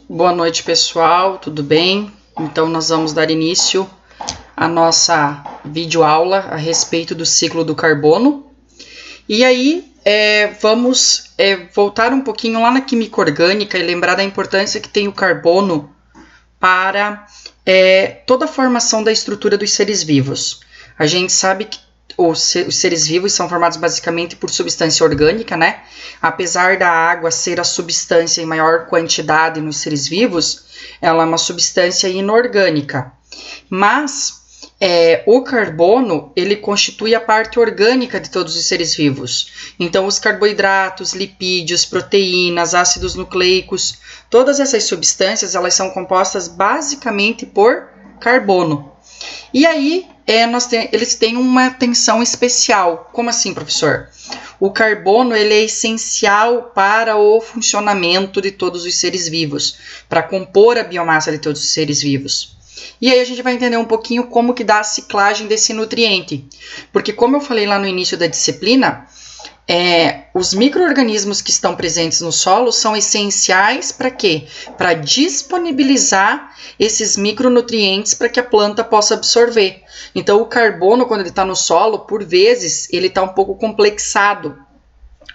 Boa noite, pessoal, tudo bem? Então, nós vamos dar início à nossa videoaula a respeito do ciclo do carbono. E aí, vamos voltar um pouquinho lá na química orgânica e lembrar da importância que tem o carbono para toda a formação da estrutura dos seres vivos. A gente sabe que os seres vivos são formados basicamente por substância orgânica, né? Apesar da água ser a substância em maior quantidade nos seres vivos, ela é uma substância inorgânica. Mas o carbono, ele constitui a parte orgânica de todos os seres vivos. Então, os carboidratos, lipídios, proteínas, ácidos nucleicos, todas essas substâncias, elas são compostas basicamente por carbono. E aí, eles têm uma atenção especial. Como assim, professor? O carbono ele é essencial para o funcionamento de todos os seres vivos, para compor a biomassa de todos os seres vivos. E aí a gente vai entender um pouquinho como que dá a ciclagem desse nutriente. Porque como eu falei lá no início da disciplina, os micro-organismos que estão presentes no solo são essenciais para quê? Para disponibilizar esses micronutrientes para que a planta possa absorver. Então, o carbono, quando ele está no solo, por vezes, ele está um pouco complexado.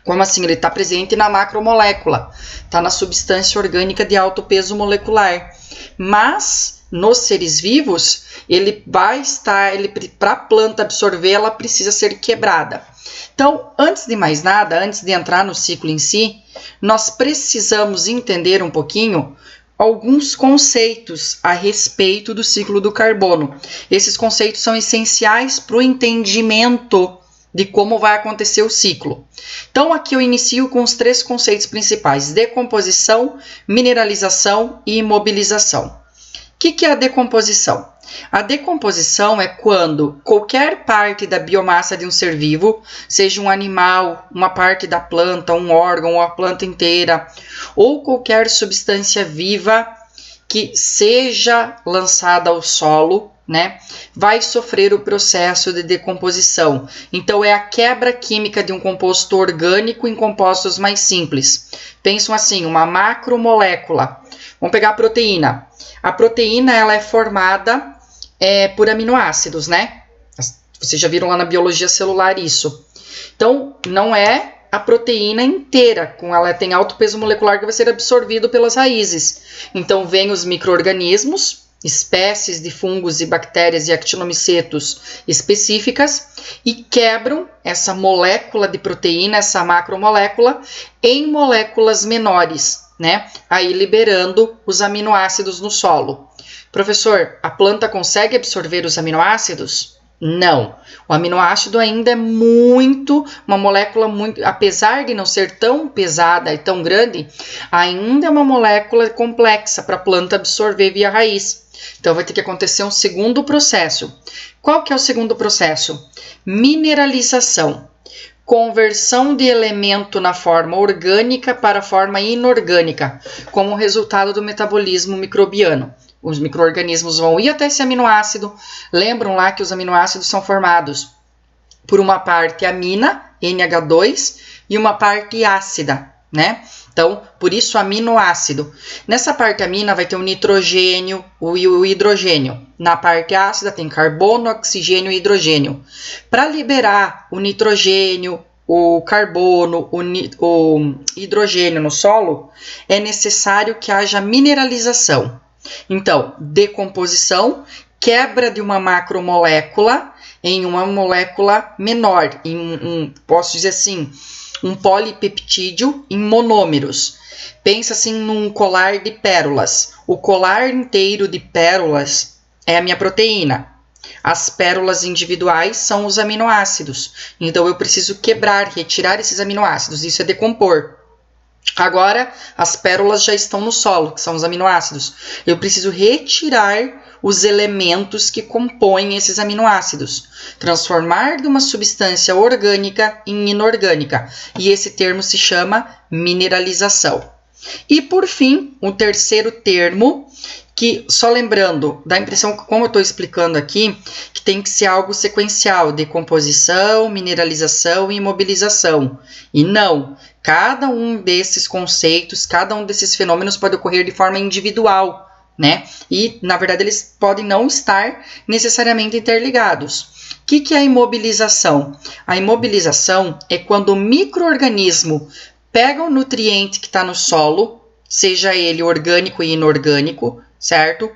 Como assim? Ele está presente na macromolécula, está na substância orgânica de alto peso molecular. Mas, nos seres vivos, ele vai estar, para a planta absorver, ela precisa ser quebrada. Então, antes de mais nada, antes de entrar no ciclo em si, nós precisamos entender um pouquinho alguns conceitos a respeito do ciclo do carbono. Esses conceitos são essenciais para o entendimento de como vai acontecer o ciclo. Então, aqui eu inicio com os 3 conceitos principais: decomposição, mineralização e imobilização. O que é a decomposição? A decomposição é quando qualquer parte da biomassa de um ser vivo, seja um animal, uma parte da planta, um órgão, ou a planta inteira, ou qualquer substância viva que seja lançada ao solo, né, vai sofrer o processo de decomposição. Então, é a quebra química de um composto orgânico em compostos mais simples. Pensam assim, uma macromolécula. Vamos pegar a proteína. A proteína ela é formada por aminoácidos, né? Vocês já viram lá na biologia celular isso. Então, não é a proteína inteira, ela tem alto peso molecular que vai ser absorvido pelas raízes. Então, vem os micro-organismos, espécies de fungos e bactérias e actinomicetos específicas e quebram essa molécula de proteína, essa macromolécula, em moléculas menores, né? Aí liberando os aminoácidos no solo. Professor, a planta consegue absorver os aminoácidos? Não. O aminoácido ainda é uma molécula muito, apesar de não ser tão pesada e tão grande, ainda é uma molécula complexa para a planta absorver via raiz. Então, vai ter que acontecer um segundo processo. Qual que é o segundo processo? Mineralização. Conversão de elemento na forma orgânica para a forma inorgânica, como resultado do metabolismo microbiano. Os micro-organismos vão ir até esse aminoácido. Lembram lá que os aminoácidos são formados por uma parte amina, NH2, e uma parte ácida, né? Então, por isso aminoácido. Nessa parte amina vai ter o nitrogênio e o hidrogênio. Na parte ácida tem carbono, oxigênio e hidrogênio. Para liberar o nitrogênio, o carbono, o hidrogênio no solo, é necessário que haja mineralização. Então, decomposição, quebra de uma macromolécula em uma molécula menor, posso dizer assim, um polipeptídeo em monômeros. Pensa assim num colar de pérolas. O colar inteiro de pérolas é a minha proteína. As pérolas individuais são os aminoácidos. Então, eu preciso quebrar, retirar esses aminoácidos. Isso é decompor. Agora, as pérolas já estão no solo, que são os aminoácidos. Eu preciso retirar os elementos que compõem esses aminoácidos. Transformar de uma substância orgânica em inorgânica. E esse termo se chama mineralização. E, por fim, um terceiro termo, que, só lembrando, dá a impressão, como eu estou explicando aqui, que tem que ser algo sequencial, decomposição, mineralização e imobilização. E não. Cada um desses conceitos, cada um desses fenômenos pode ocorrer de forma individual, né? E, na verdade, eles podem não estar necessariamente interligados. O que é a imobilização? A imobilização é quando o micro-organismo pega o nutriente que está no solo, seja ele orgânico e inorgânico, certo?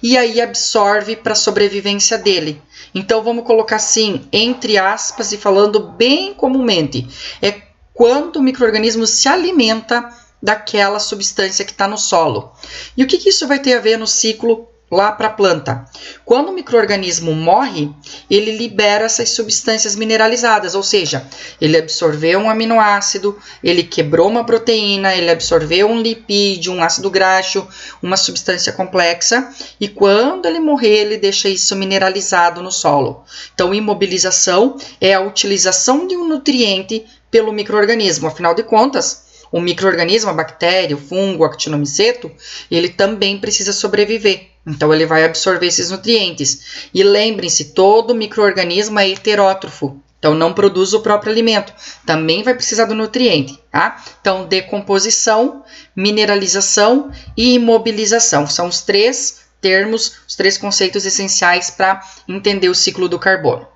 E aí absorve para a sobrevivência dele. Então, vamos colocar assim, entre aspas, e falando bem comumente, é quando o micro-organismo se alimenta daquela substância que está no solo. E o que isso vai ter a ver no ciclo lá para a planta? Quando o micro-organismo morre, ele libera essas substâncias mineralizadas, ou seja, ele absorveu um aminoácido, ele quebrou uma proteína, ele absorveu um lipídio, um ácido graxo, uma substância complexa, e quando ele morrer, ele deixa isso mineralizado no solo. Então, imobilização é a utilização de um nutriente pelo micro-organismo. Afinal de contas, o micro-organismo, a bactéria, o fungo, o actinomiceto, ele também precisa sobreviver. Então, ele vai absorver esses nutrientes. E lembrem-se, todo micro-organismo é heterótrofo. Então, não produz o próprio alimento. Também vai precisar do nutriente, tá? Então, decomposição, mineralização e imobilização. São os três termos, os três conceitos essenciais para entender o ciclo do carbono.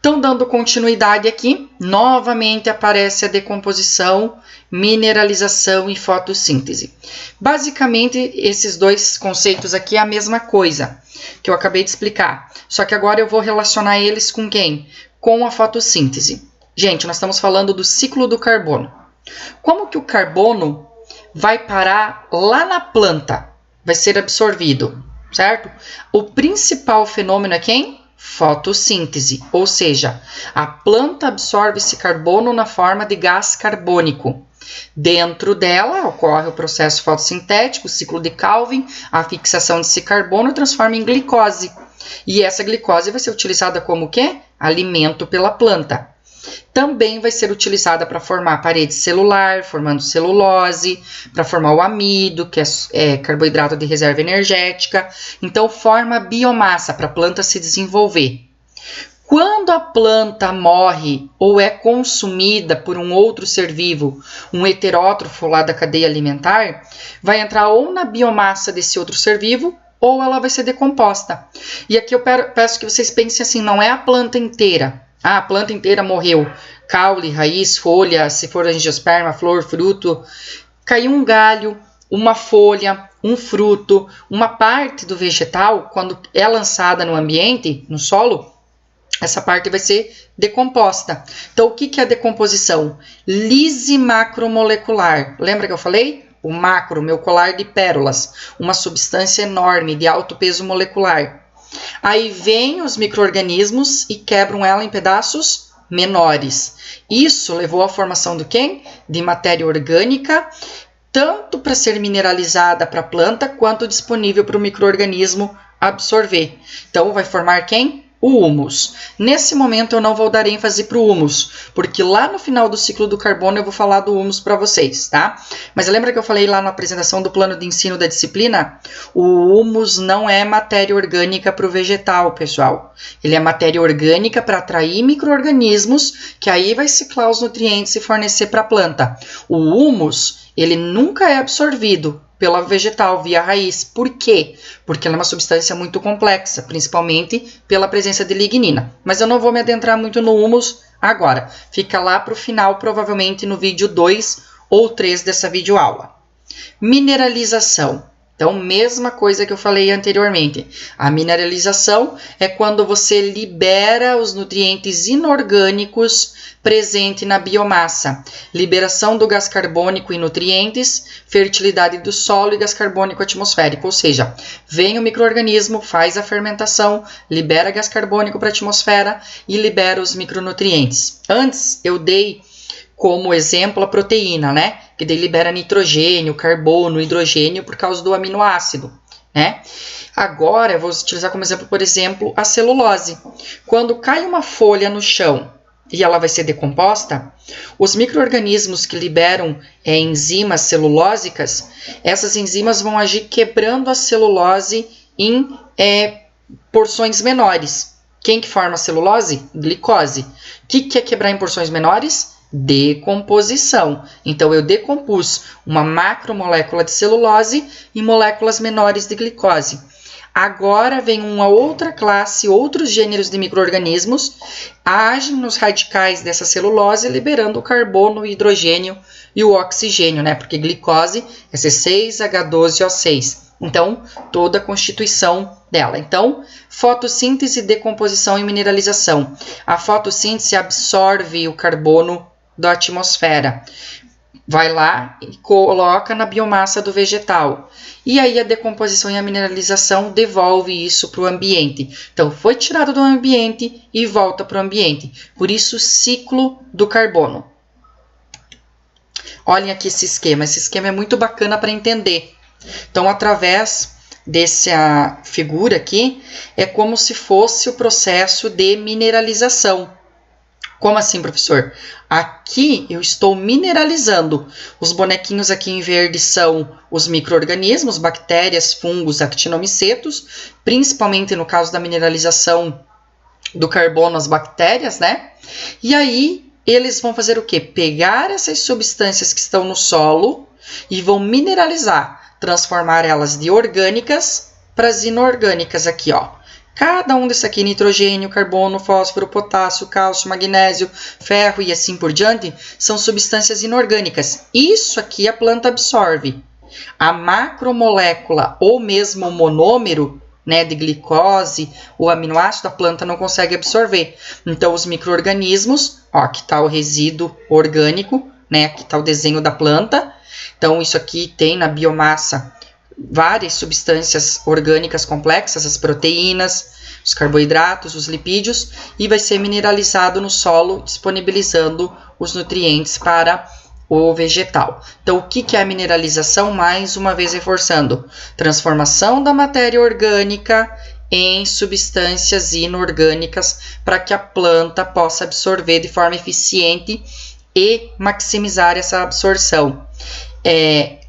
Então, dando continuidade aqui, novamente aparece a decomposição, mineralização e fotossíntese. Basicamente, esses dois conceitos aqui é a mesma coisa que eu acabei de explicar. Só que agora eu vou relacionar eles com quem? Com a fotossíntese. Gente, nós estamos falando do ciclo do carbono. Como que o carbono vai parar lá na planta? Vai ser absorvido, certo? O principal fenômeno é quem? Fotossíntese, ou seja, a planta absorve esse carbono na forma de gás carbônico. Dentro dela ocorre o processo fotossintético, o ciclo de Calvin, a fixação desse carbono transforma em glicose. E essa glicose vai ser utilizada como o quê? Alimento pela planta. Também vai ser utilizada para formar a parede celular, formando celulose, para formar o amido, que é carboidrato de reserva energética. Então, forma biomassa para a planta se desenvolver. Quando a planta morre ou é consumida por um outro ser vivo, um heterótrofo lá da cadeia alimentar, vai entrar ou na biomassa desse outro ser vivo, ou ela vai ser decomposta. E aqui eu peço que vocês pensem assim, não é a planta inteira. Ah, a planta inteira morreu. Caule, raiz, folha, se for angiosperma, flor, fruto. Caiu um galho, uma folha, um fruto, uma parte do vegetal, quando é lançada no ambiente, no solo, essa parte vai ser decomposta. Então, o que é a decomposição? Lise macromolecular. Lembra que eu falei? O macro, meu colar de pérolas. Uma substância enorme, de alto peso molecular. Aí vem os micro-organismos e quebram ela em pedaços menores. Isso levou à formação de quem? De matéria orgânica, tanto para ser mineralizada para a planta, quanto disponível para o micro-organismo absorver. Então, vai formar quem? O humus. Nesse momento eu não vou dar ênfase para o humus, porque lá no final do ciclo do carbono eu vou falar do humus para vocês, tá? Mas lembra que eu falei lá na apresentação do plano de ensino da disciplina? O humus não é matéria orgânica para o vegetal, pessoal. Ele é matéria orgânica para atrair micro-organismos, que aí vai ciclar os nutrientes e fornecer para a planta. O humus, ele nunca é absorvido pela vegetal, via raiz. Por quê? Porque ela é uma substância muito complexa, principalmente pela presença de lignina. Mas eu não vou me adentrar muito no humus agora. Fica lá para o final, provavelmente no vídeo 2 ou 3 dessa videoaula. Mineralização. Então, mesma coisa que eu falei anteriormente. A mineralização é quando você libera os nutrientes inorgânicos presentes na biomassa. Liberação do gás carbônico e nutrientes, fertilidade do solo e gás carbônico atmosférico. Ou seja, vem o micro-organismo, faz a fermentação, libera gás carbônico para a atmosfera e libera os micronutrientes. Antes, eu dei como exemplo a proteína, né? Que daí libera nitrogênio, carbono, hidrogênio por causa do aminoácido, né? Agora eu vou utilizar como exemplo, por exemplo, a celulose. Quando cai uma folha no chão e ela vai ser decomposta, os micro-organismos que liberam enzimas celulósicas, essas enzimas vão agir quebrando a celulose em porções menores. Quem que forma a celulose? Glicose. O que é quebrar em porções menores? Decomposição. Então, eu decompus uma macromolécula de celulose em moléculas menores de glicose. Agora vem uma outra classe, outros gêneros de micro-organismos, agem nos radicais dessa celulose, liberando o carbono, o hidrogênio e o oxigênio, né? Porque glicose é C6H12O6. Então, toda a constituição dela. Então, fotossíntese, decomposição e mineralização. A fotossíntese absorve o carbono da atmosfera. Vai lá e coloca na biomassa do vegetal. E aí a decomposição e a mineralização devolve isso para o ambiente. Então, foi tirado do ambiente e volta para o ambiente. Por isso, o ciclo do carbono. Olhem aqui esse esquema. Esse esquema é muito bacana para entender. Então, através dessa figura aqui, é como se fosse o processo de mineralização. Como assim, professor? Aqui eu estou mineralizando. Os bonequinhos aqui em verde são os micro-organismos, bactérias, fungos, actinomicetos, principalmente no caso da mineralização do carbono, as bactérias, né? E aí eles vão fazer o quê? Pegar essas substâncias que estão no solo e vão mineralizar, transformar elas de orgânicas para as inorgânicas aqui, ó. Cada um desses aqui, nitrogênio, carbono, fósforo, potássio, cálcio, magnésio, ferro e assim por diante, são substâncias inorgânicas. Isso aqui a planta absorve. A macromolécula ou mesmo o monômero, né, de glicose, o aminoácido, a planta não consegue absorver. Então, os micro-organismos, ó, aqui está o resíduo orgânico, né, aqui está o desenho da planta. Então, isso aqui tem na biomassa várias substâncias orgânicas complexas, as proteínas, os carboidratos, os lipídios, e vai ser mineralizado no solo, disponibilizando os nutrientes para o vegetal. Então, o que é a mineralização? Mais uma vez reforçando, transformação da matéria orgânica em substâncias inorgânicas para que a planta possa absorver de forma eficiente e maximizar essa absorção.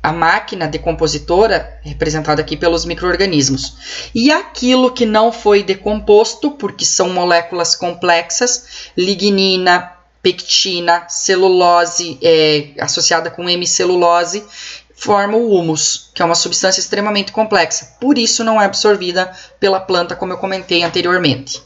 A máquina decompositora, representada aqui pelos micro-organismos. E aquilo que não foi decomposto, porque são moléculas complexas, lignina, pectina, celulose, associada com hemicelulose, forma o humus, que é uma substância extremamente complexa. Por isso não é absorvida pela planta, como eu comentei anteriormente.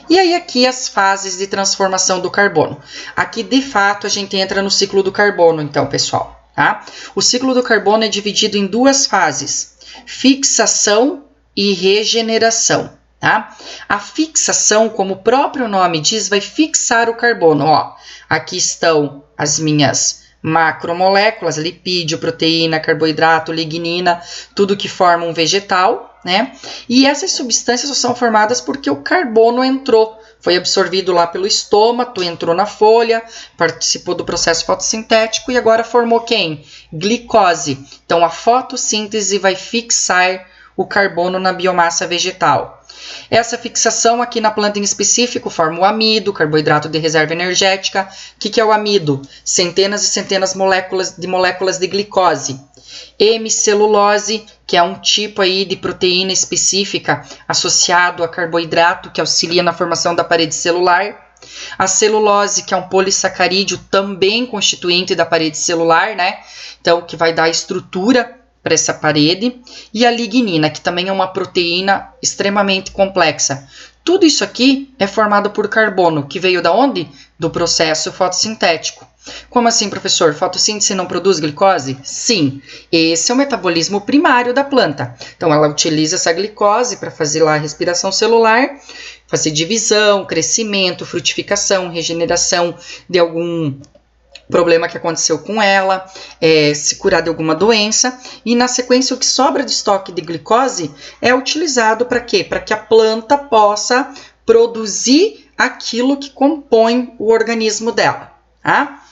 E aí aqui as fases de transformação do carbono. Aqui, de fato, a gente entra no ciclo do carbono, então, pessoal. Tá? O ciclo do carbono é dividido em duas fases, fixação e regeneração. Tá? A fixação, como o próprio nome diz, vai fixar o carbono. Ó, aqui estão as minhas macromoléculas, lipídio, proteína, carboidrato, lignina, tudo que forma um vegetal, né? E essas substâncias só são formadas porque o carbono entrou. Foi absorvido lá pelo estômago, entrou na folha, participou do processo fotossintético e agora formou quem? Glicose. Então, a fotossíntese vai fixar o carbono na biomassa vegetal. Essa fixação aqui na planta em específico forma o amido, carboidrato de reserva energética. O que é o amido? Centenas e centenas de moléculas de glicose. Hemicelulose, que é um tipo aí de proteína específica associado a carboidrato que auxilia na formação da parede celular. A celulose, que é um polissacarídeo também constituinte da parede celular, né? Então, que vai dar estrutura para essa parede. E a lignina, que também é uma proteína extremamente complexa. Tudo isso aqui é formado por carbono, que veio da onde? Do processo fotossintético. Como assim, professor? Fotossíntese não produz glicose? Sim, esse é o metabolismo primário da planta. Então, ela utiliza essa glicose para fazer lá a respiração celular, fazer divisão, crescimento, frutificação, regeneração de algum problema que aconteceu com ela, se curar de alguma doença. E, na sequência, o que sobra de estoque de glicose é utilizado para quê? Para que a planta possa produzir aquilo que compõe o organismo dela. Tá?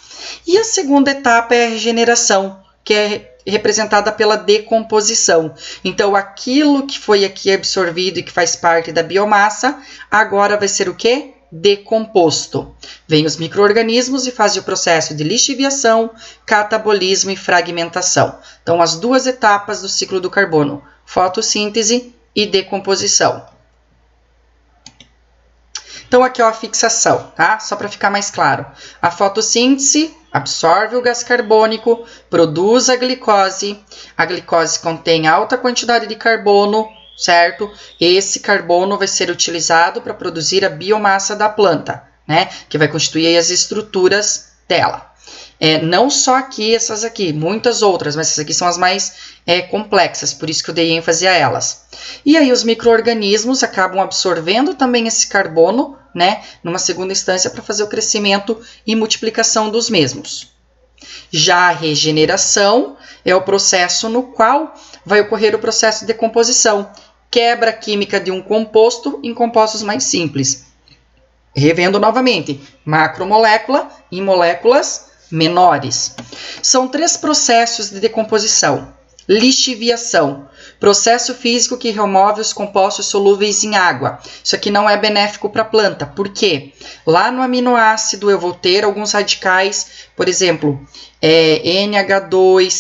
E a segunda etapa é a regeneração, que é representada pela decomposição. Então, aquilo que foi aqui absorvido e que faz parte da biomassa, agora vai ser o quê? Decomposto. Vêm os micro-organismos e fazem o processo de lixiviação, catabolismo e fragmentação. Então, as duas etapas do ciclo do carbono, fotossíntese e decomposição. Então, aqui, ó, a fixação, tá? Só para ficar mais claro. A fotossíntese absorve o gás carbônico, produz a glicose contém alta quantidade de carbono, certo? Esse carbono vai ser utilizado para produzir a biomassa da planta, né? Que vai constituir as estruturas dela. Não só aqui, essas aqui, muitas outras, mas essas aqui são as mais complexas, por isso que eu dei ênfase a elas. E aí os micro-organismos acabam absorvendo também esse carbono, né, numa segunda instância para fazer o crescimento e multiplicação dos mesmos. Já a regeneração é o processo no qual vai ocorrer o processo de decomposição, quebra química de um composto em compostos mais simples. Revendo novamente, macromolécula em moléculas menores. São 3 processos de decomposição. Lixiviação, processo físico que remove os compostos solúveis em água. Isso aqui não é benéfico para a planta. Por quê? Lá no aminoácido eu vou ter alguns radicais, por exemplo, NH2,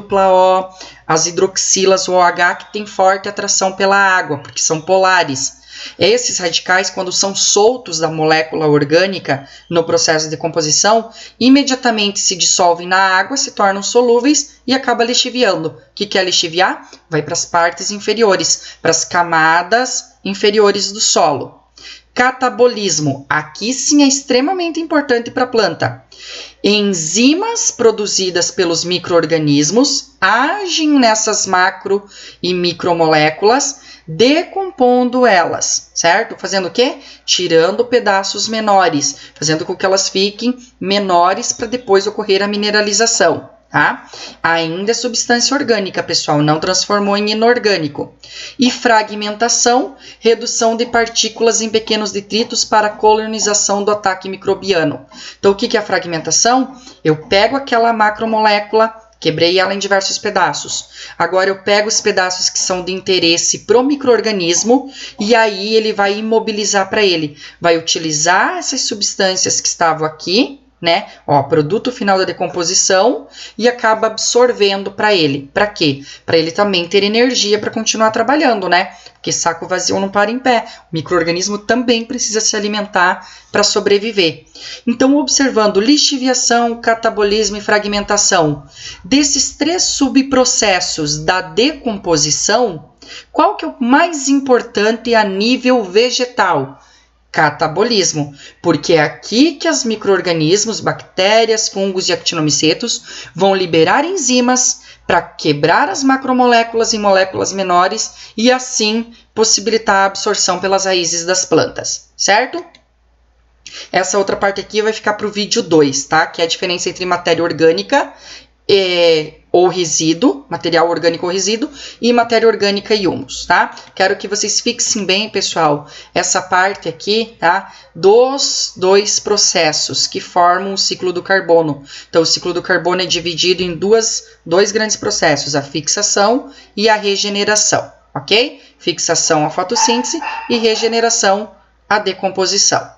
COO, as hidroxilas, o OH, que tem forte atração pela água, porque são polares. Esses radicais, quando são soltos da molécula orgânica no processo de decomposição, imediatamente se dissolvem na água, se tornam solúveis e acaba lixiviando. O que é lixiviar? Vai para as partes inferiores, para as camadas inferiores do solo. Catabolismo. Aqui sim é extremamente importante para a planta. Enzimas produzidas pelos micro-organismos agem nessas macro e micromoléculas, decompondo elas, certo? Fazendo o quê? Tirando pedaços menores, fazendo com que elas fiquem menores para depois ocorrer a mineralização, tá? Ainda é substância orgânica, pessoal, não transformou em inorgânico. E fragmentação, redução de partículas em pequenos detritos para colonização do ataque microbiano. Então, o que é a fragmentação? Eu pego aquela macromolécula, quebrei ela em diversos pedaços. Agora eu pego os pedaços que são de interesse para o micro-organismo e aí ele vai imobilizar para ele. Vai utilizar essas substâncias que estavam aqui, né? Ó, produto final da decomposição e acaba absorvendo para ele. Para quê? Para ele também ter energia para continuar trabalhando, né? Porque saco vazio não para em pé. O micro-organismo também precisa se alimentar para sobreviver. Então, observando lixiviação, catabolismo e fragmentação, desses 3 subprocessos da decomposição, qual que é o mais importante a nível vegetal? Catabolismo, porque é aqui que os micro-organismos, bactérias, fungos e actinomicetos vão liberar enzimas para quebrar as macromoléculas em moléculas menores e assim possibilitar a absorção pelas raízes das plantas, certo? Essa outra parte aqui vai ficar para o vídeo 2, tá? Que é a diferença entre matéria orgânica ou resíduo, material orgânico ou resíduo, e matéria orgânica e humus, tá? Quero que vocês fixem bem, pessoal, essa parte aqui, tá? Dos 2 processos que formam o ciclo do carbono. Então, o ciclo do carbono é dividido em dois grandes processos, a fixação e a regeneração, ok? Fixação, a fotossíntese, e regeneração, a decomposição.